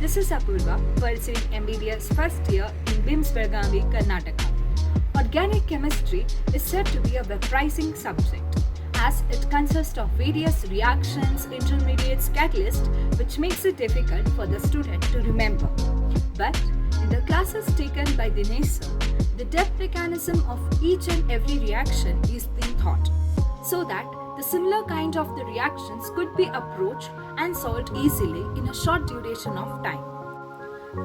This is Apoorva, pursuing MBBS first year in BIMS, Karnataka. Organic chemistry is said to be a web-rising subject, as it consists of various reactions, intermediates, catalysts, which makes it difficult for the student to remember. But in the classes taken by Dinesh sir, the depth mechanism of each and every reaction is being taught, so that the similar kind of the reactions could be approached and solved easily in a short duration of time.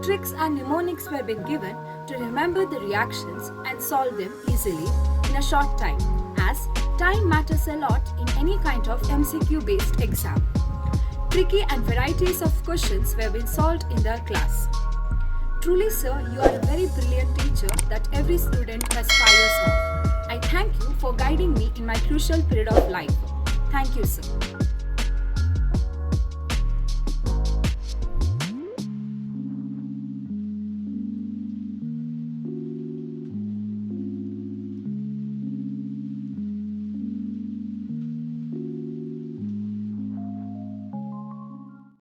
Tricks and mnemonics were being given to remember the reactions and solve them easily in a short time, as time matters a lot in any kind of MCQ based exam. Tricky and varieties of questions were being solved in the class. Truly sir, you are a very brilliant teacher that every student aspires of. I thank you for guiding me in my crucial period of life. Thank you sir.